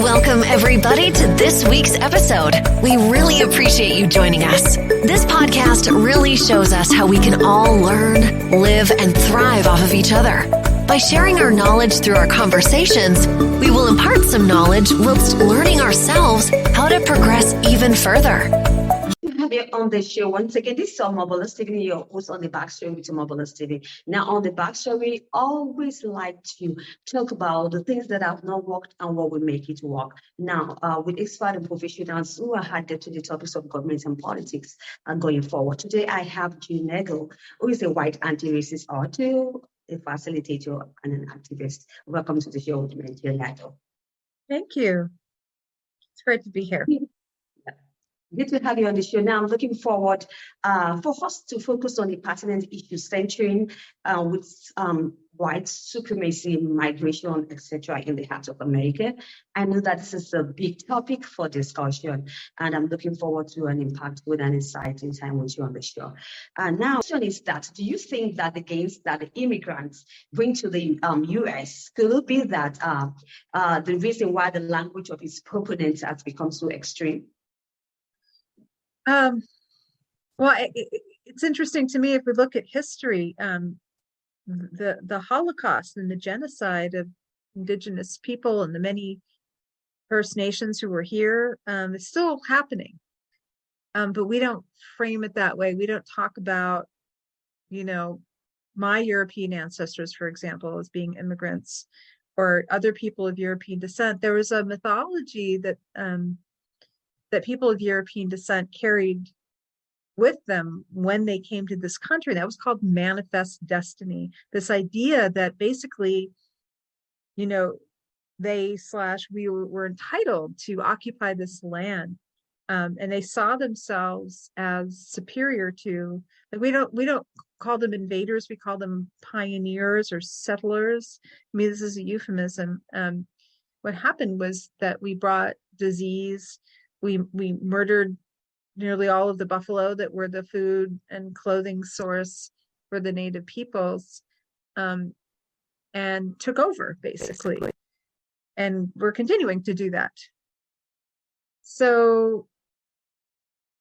Welcome, everybody, to this week's episode. We really appreciate you joining us. This podcast really shows us how we can all learn, live, and thrive off of each other. By sharing our knowledge through our conversations, we will impart some knowledge whilst learning ourselves how to progress even further. Have you on the show once again. This is Omobola Stephen, your host on the Backstory with Omobola Stephen. Now, on the Backstory, we always like to talk about the things that have not worked and what will make it work. Now, with expert and professionals who are added to the topics of government and politics and going forward. Today, I have Jill Nagle, who is a white anti-racist author, a facilitator, and an activist. Welcome to the show with me, Jill Nagle. Thank you. It's great to be here. Good to have you on the show. Now, I'm looking forward for us to focus on the pertinent issues centering with white supremacy, migration, etc. in the heart of America. I know that this is a big topic for discussion, and I'm looking forward to an impactful and exciting time with you on the show. Now, the question is that, do you think that the gains that the immigrants bring to the U.S. could it be that the reason why the language of its proponents has become so extreme? It's interesting to me if we look at history, the Holocaust and the genocide of indigenous people and the many First Nations who were here is still happening. But we don't frame it that way. We don't talk about, my European ancestors, for example, as being immigrants or other people of European descent. There was a mythology that people of European descent carried with them when they came to this country. That was called manifest destiny. This idea that basically, we were entitled to occupy this land, and they saw themselves as superior to. Like we don't call them invaders. We call them pioneers or settlers. I mean, this is a euphemism. What happened was that we brought disease. We murdered nearly all of the buffalo that were the food and clothing source for the native peoples, and took over, basically. And we're continuing to do that. So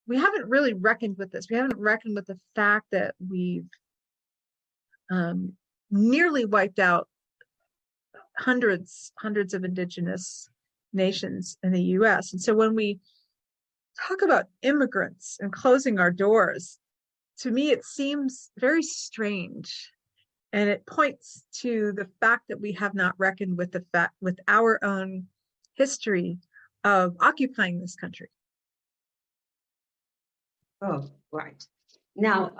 we haven't really reckoned with this. We haven't reckoned with the fact that we've nearly wiped out hundreds of indigenous nations in the U.S. And so when we talk about immigrants and closing our doors, to me it seems very strange, and it points to the fact that we have not reckoned with with our own history of occupying this country. Oh, right. Now,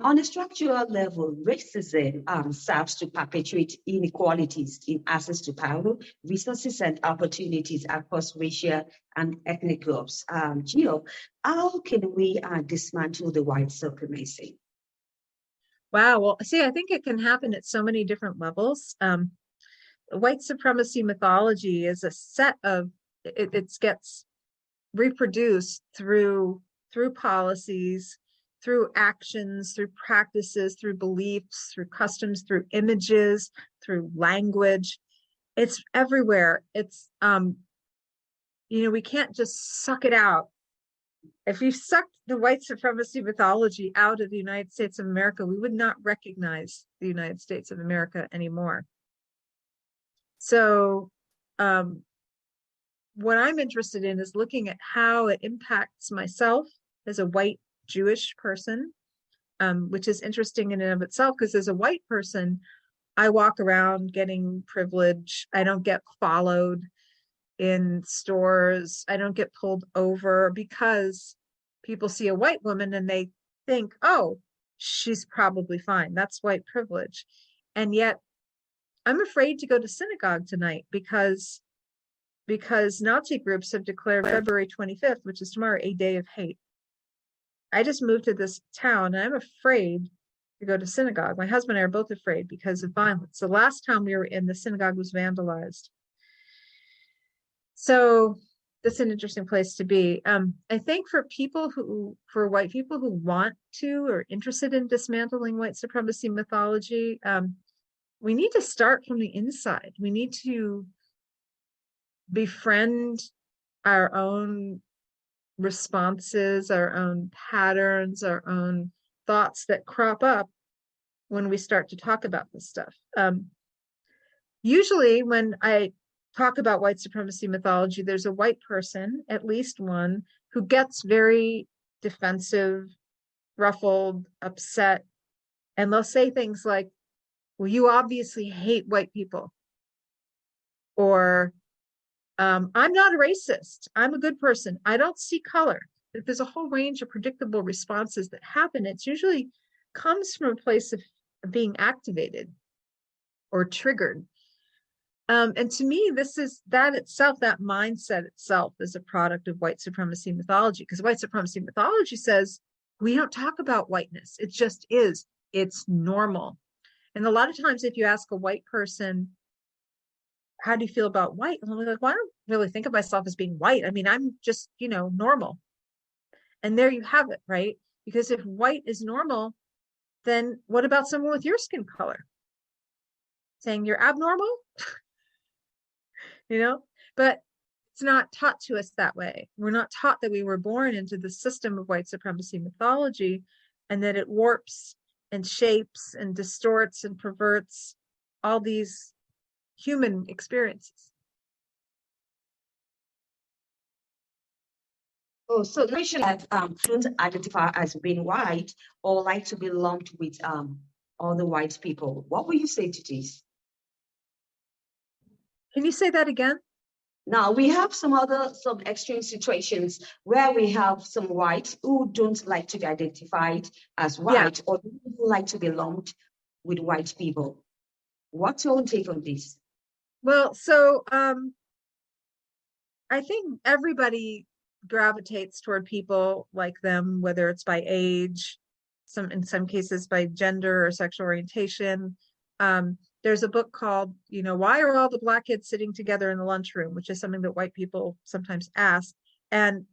on a structural level, racism serves to perpetuate inequalities in access to power, resources, and opportunities across racial and ethnic groups. Jill, how can we dismantle the white supremacy? Wow. Well, see, I think it can happen at so many different levels. White supremacy mythology is a set of, it gets reproduced through policies, through actions, through practices, through beliefs, through customs, through images, through language. It's everywhere. It's, we can't just suck it out. If you sucked the white supremacy mythology out of the United States of America, we would not recognize the United States of America anymore. So what I'm interested in is looking at how it impacts myself as a white Jewish person, which is interesting in and of itself, because as a white person, I walk around getting privilege. I don't get followed in stores. I don't get pulled over because people see a white woman and they think, oh, she's probably fine. That's white privilege. And yet I'm afraid to go to synagogue tonight because Nazi groups have declared February 25th, which is tomorrow, a day of hate. I just moved to this town and I'm afraid to go to synagogue. My husband and I are both afraid because of violence. The last time we were in, the synagogue was vandalized. So that's an interesting place to be. I think for white people who want to or interested in dismantling white supremacy mythology, we need to start from the inside. We need to befriend our own responses, our own patterns, our own thoughts that crop up when we start to talk about this stuff. Usually when I talk about white supremacy mythology, there's a white person, at least one, who gets very defensive, ruffled, upset, and they'll say things like, well, you obviously hate white people. Or, I'm not a racist. I'm a good person. I don't see color. There's a whole range of predictable responses that happen. It's usually comes from a place of being activated or triggered. And to me, that mindset itself is a product of white supremacy mythology, because white supremacy mythology says we don't talk about whiteness. It just is. It's normal. And a lot of times if you ask a white person, how do you feel about white? And I'm like, well, I don't really think of myself as being white. I mean, I'm just, normal. And there you have it, right? Because if white is normal, then what about someone with your skin color? Saying you're abnormal? But it's not taught to us that way. We're not taught that we were born into the system of white supremacy mythology, and that it warps and shapes and distorts and perverts all these human experiences. Oh, so they should have don't identify as being white or like to be lumped with other white people. What will you say to this? Can you say that again? Now we have some extreme situations where we have some whites who don't like to be identified as white, or don't like to be lumped with white people. What's your take on this? Well, so I think everybody gravitates toward people like them, whether it's by age, in some cases by gender or sexual orientation. There's a book called, Why Are All the Black Kids Sitting Together in the Lunchroom, which is something that white people sometimes ask. And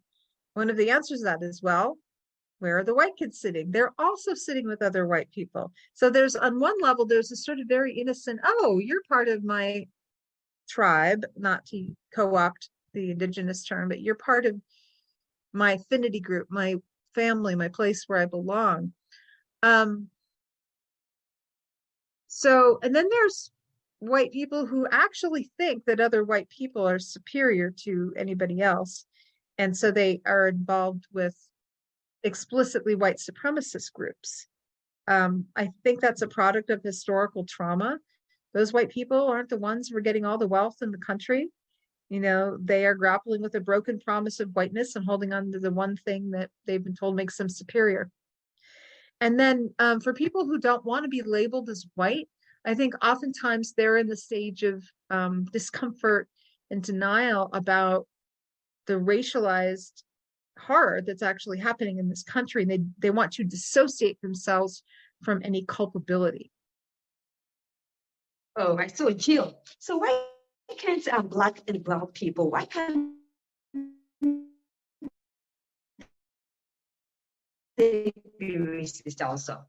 one of the answers to that is, well, where are the white kids sitting? They're also sitting with other white people. So there's, on one level, there's a sort of very innocent, oh, you're part of my tribe, not to co-opt the indigenous term, but you're part of my affinity group, my family, my place where I belong. And then there's white people who actually think that other white people are superior to anybody else. And so they are involved with explicitly white supremacist groups. I think that's a product of historical trauma. Those white people aren't the ones who are getting all the wealth in the country. They are grappling with a broken promise of whiteness and holding on to the one thing that they've been told makes them superior. And then for people who don't want to be labeled as white, I think oftentimes they're in the stage of discomfort and denial about the racialized horror that's actually happening in this country. And they want to dissociate themselves from any culpability. Oh, right. So Jill, so why can't Black and brown people, why can't they be racist also?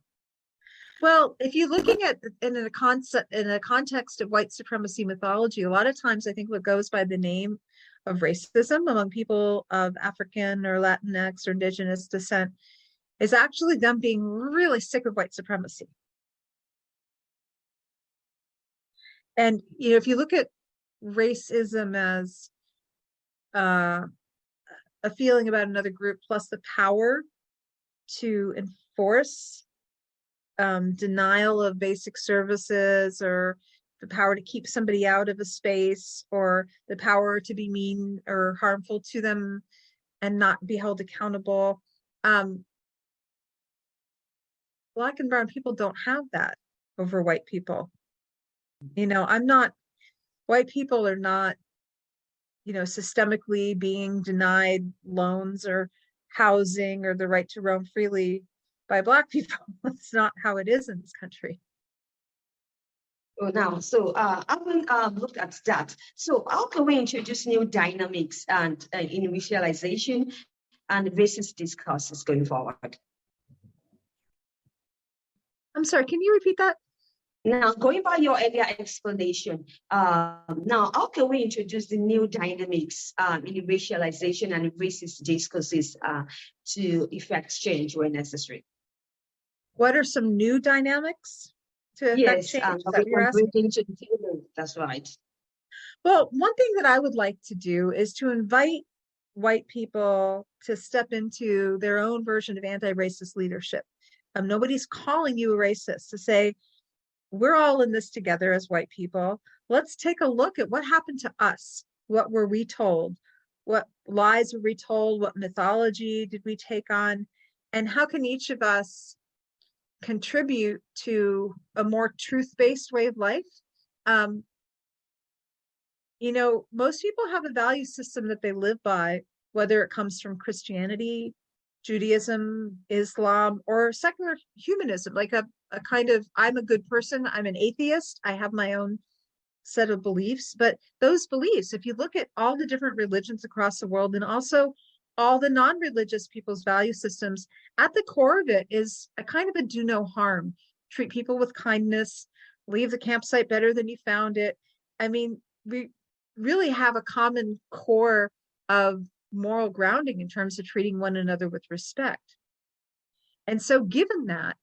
Well, if you're looking at in a context of white supremacy mythology, a lot of times I think what goes by the name of racism among people of African or Latinx or indigenous descent is actually them being really sick of white supremacy. And if you look at racism as a feeling about another group plus the power to enforce denial of basic services, or the power to keep somebody out of a space, or the power to be mean or harmful to them and not be held accountable. Black and brown people don't have that over white people. White people are not, systemically being denied loans or housing or the right to roam freely by Black people. That's not how it is in this country. Oh, now, so I haven't looked at that. So how can we introduce new dynamics and in visualization and racist discourses going forward? I'm sorry, can you repeat that? Now, going by your earlier explanation, now how can we introduce the new dynamics in racialization and racist discourses to effect change where necessary? What are some new dynamics to affect Yes, change? Is that we what you're can bring asking? into the table. That's right. Well, one thing that I would like to do is to invite white people to step into their own version of anti-racist leadership. Nobody's calling you a racist. To say, we're all in this together as white people. Let's take a look at what happened to us. What were we told? What lies were we told? What mythology did we take on? And how can each of us contribute to a more truth-based way of life? Most people have a value system that they live by, whether it comes from Christianity, Judaism, Islam, or secular humanism, like a kind of, I'm a good person, I'm an atheist, I have my own set of beliefs. But those beliefs, if you look at all the different religions across the world and also all the non-religious people's value systems, at the core of it is a kind of a do no harm, treat people with kindness, leave the campsite better than you found it. I mean, we really have a common core of moral grounding in terms of treating one another with respect. And so given that,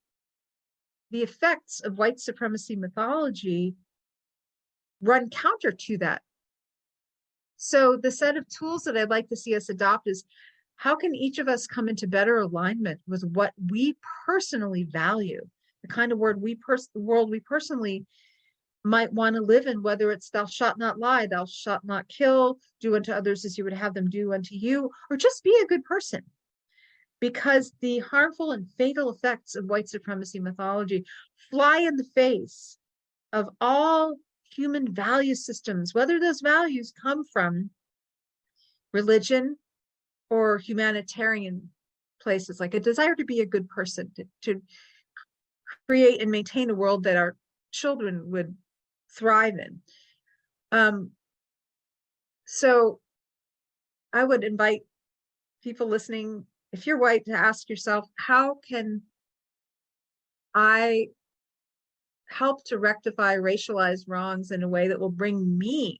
the effects of white supremacy mythology run counter to that. So the set of tools that I'd like to see us adopt is, how can each of us come into better alignment with what we personally value, the kind of world we personally might want to live in, whether it's thou shalt not lie, thou shalt not kill, do unto others as you would have them do unto you, or just be a good person. Because the harmful and fatal effects of white supremacy mythology fly in the face of all human value systems, whether those values come from religion or humanitarian places, like a desire to be a good person, to create and maintain a world that our children would thrive in. So I would invite people listening, if you're white, to ask yourself, how can I help to rectify racialized wrongs in a way that will bring me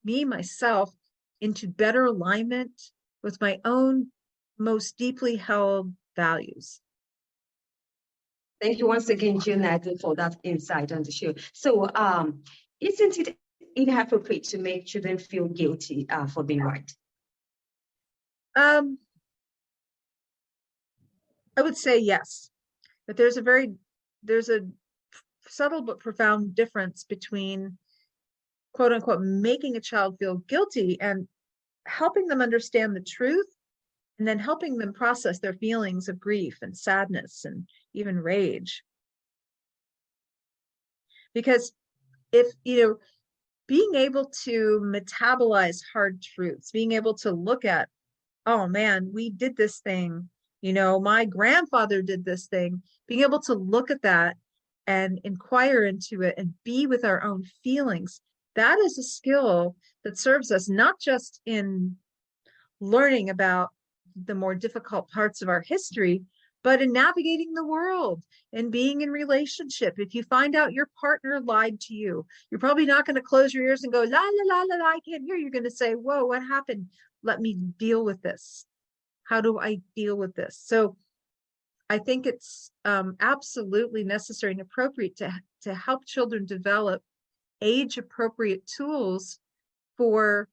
myself into better alignment with my own most deeply held values? Thank you once again, Jill Nagle, for that insight on the show. So, isn't it inappropriate to make children feel guilty for being white? I would say yes, but there's a subtle but profound difference between, quote unquote, making a child feel guilty and helping them understand the truth, and then helping them process their feelings of grief and sadness and even rage. Because if, being able to metabolize hard truths, being able to look at, oh man, we did this thing, my grandfather did this thing, being able to look at that and inquire into it and be with our own feelings, that is a skill that serves us not just in learning about the more difficult parts of our history, but in navigating the world and being in relationship. If you find out your partner lied to you, you're probably not going to close your ears and go, la, la, la, la, la, I can't hear. You're going to say, whoa, what happened? Let me deal with this. How do I deal with this? So I think it's absolutely necessary and appropriate to help children develop age-appropriate tools for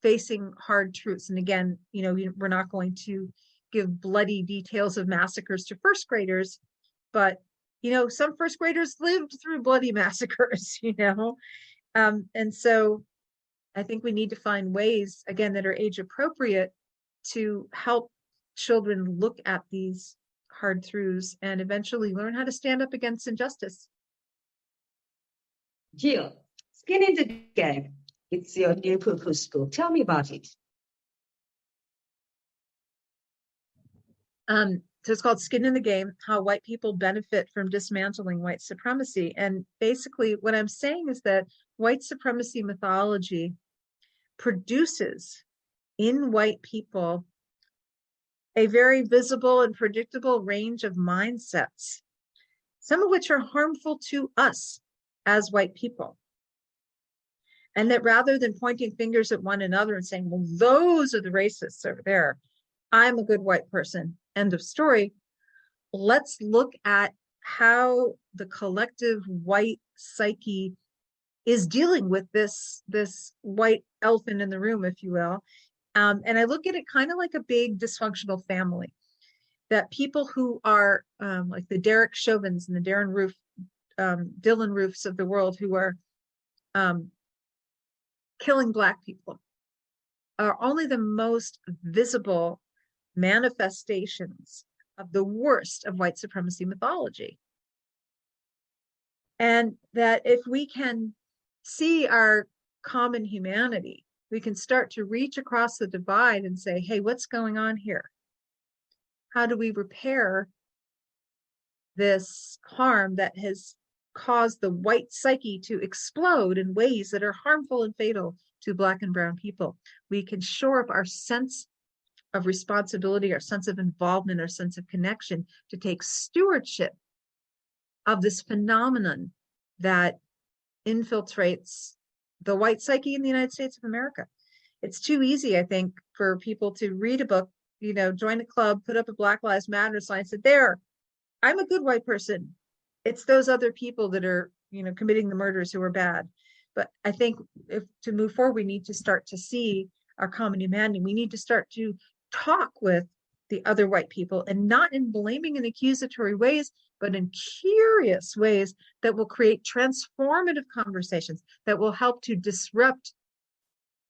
facing hard truths. And again, we're not going to give bloody details of massacres to first graders, but some first graders lived through bloody massacres, and so I think we need to find ways, again, that are age appropriate to help children look at these hard truths and eventually learn how to stand up against injustice. Jill, Skin in the Game, it's your new purpose book. Tell me about it. So it's called Skin in the Game, How White People Benefit from Dismantling White Supremacy. And basically what I'm saying is that white supremacy mythology produces in white people a very visible and predictable range of mindsets some of which are harmful to us as white people. And that rather than pointing fingers at one another and saying, well, those are the racists over there, I'm a good white person, end of story. Let's look at how the collective white psyche is dealing with this white elephant in the room, if you will. And I look at it kind of like a big dysfunctional family, that people who are like the Derek Chauvins and the Dylan Roofs of the world, who are killing Black people, are only the most visible manifestations of the worst of white supremacy mythology. And that if we can see our common humanity, we can start to reach across the divide and say, hey, what's going on here? How do we repair this harm that has caused the white psyche to explode in ways that are harmful and fatal to Black and brown people? We can shore up our sense of responsibility, our sense of involvement, our sense of connection to take stewardship of this phenomenon that infiltrates the white psyche in the United States of America. It's too easy, I think, for people to read a book, join a club, put up a Black Lives Matter sign, and say, there, I'm a good white person. It's those other people that are, committing the murders who are bad. But I think if to move forward, we need to start to see our common humanity. We need to start to talk with the other white people, and not in blaming and accusatory ways, but in curious ways that will create transformative conversations that will help to disrupt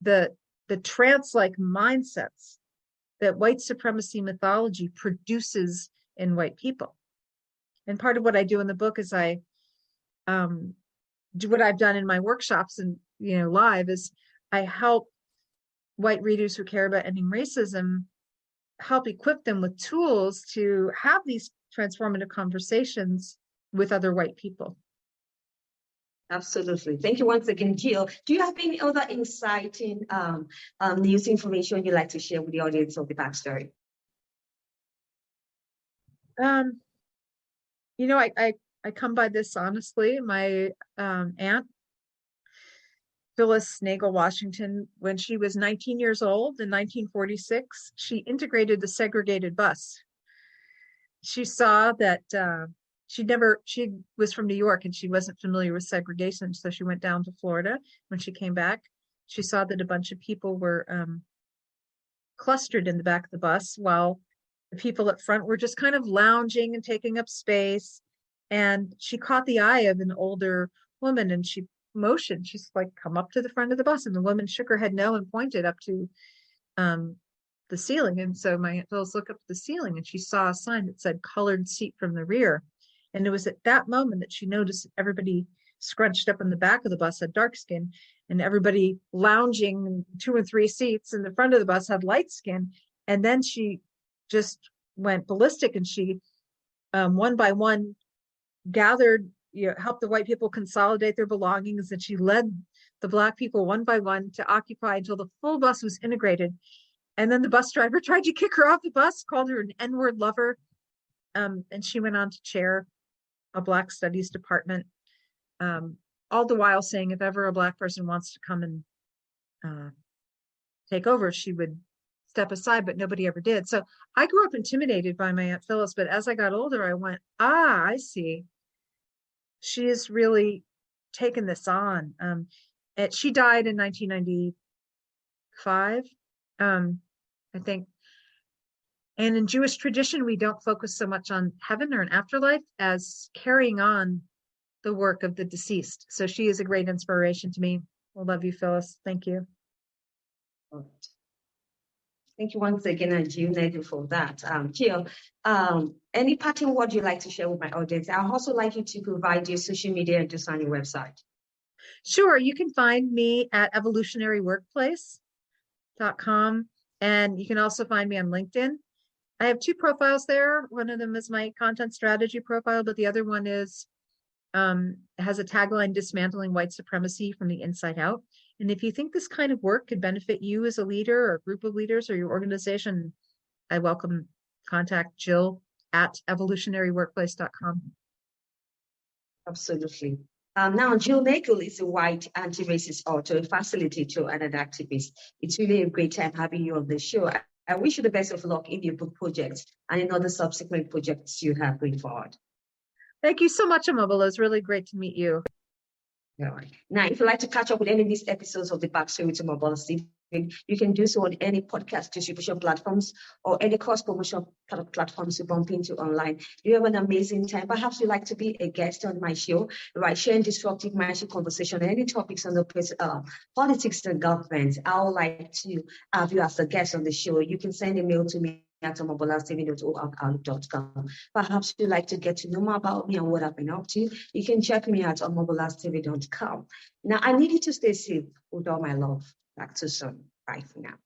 the trance-like mindsets that white supremacy mythology produces in white people. And part of what I do in the book is I do what I've done in my workshops and live is I help white readers who care about ending racism, help equip them with tools to have these transformative conversations with other white people. Absolutely. Thank you once again, Jill. Do you have any other exciting news information you'd like to share with the audience of the Backstory? I come by this honestly. My aunt, Phyllis Nagle Washington, when she was 19 years old in 1946, she integrated the segregated bus. She saw that she was from New York and she wasn't familiar with segregation. So she went down to Florida. When she came back, she saw that a bunch of people were clustered in the back of the bus while the people up front were just kind of lounging and taking up space. And she caught the eye of an older woman and she motioned. She's like, come up to the front of the bus. And the woman shook her head no and pointed up to the ceiling. And so my Aunt Phyllis looked up to the ceiling and she saw a sign that said colored seat from the rear. And it was at that moment that she noticed everybody scrunched up in the back of the bus had dark skin, and everybody lounging in 2 and 3 seats in the front of the bus had light skin. And then she just went ballistic and she one by one gathered, helped the white people consolidate their belongings, and she led the Black people one by one to occupy until the full bus was integrated. And then the bus driver tried to kick her off the bus, called her an N-word lover. And she went on to chair a Black Studies department, all the while saying if ever a Black person wants to come and take over, she would step aside, but nobody ever did. So I grew up intimidated by my Aunt Phyllis, but as I got older, I went, I see. She has really taken this on. She died in 1995, I think. And in Jewish tradition, we don't focus so much on heaven or an afterlife as carrying on the work of the deceased. So she is a great inspiration to me. I love you, Phyllis. Thank you. Thank you once again, Jill Nagle, for that. Jill, any parting word you'd like to share with my audience? I'd also like you to provide your social media and just on your website. Sure. You can find me at evolutionaryworkplace.com. And you can also find me on LinkedIn. I have 2 profiles there. One of them is my content strategy profile, but the other one is has a tagline, Dismantling White Supremacy from the Inside Out. And if you think this kind of work could benefit you as a leader or a group of leaders or your organization, I welcome contact Jill at evolutionaryworkplace.com. Absolutely. Now, Jill Nagle is a white anti-racist author, a facilitator, and an activist. It's really a great time having you on the show. I wish you the best of luck in your book projects and in other subsequent projects you have going forward. Thank you so much, Omobola. It's really great to meet you. All right. Now, if you'd like to catch up with any of these episodes of the Backstory with Omobola Stephen, you can do so on any podcast distribution platforms or any cross-promotion platforms you bump into online. You have an amazing time. Perhaps you'd like to be a guest on my show, right? Sharing disruptive mindset conversation on any topics on the politics and government. I would like to have you as a guest on the show. You can send a mail to me at omobolastephen@outlook.com. Perhaps you'd like to get to know more about me and what I've been up to. You can check me at omobolastephen.com. Now, I need you to stay safe with all my love. Back to soon. Bye for now.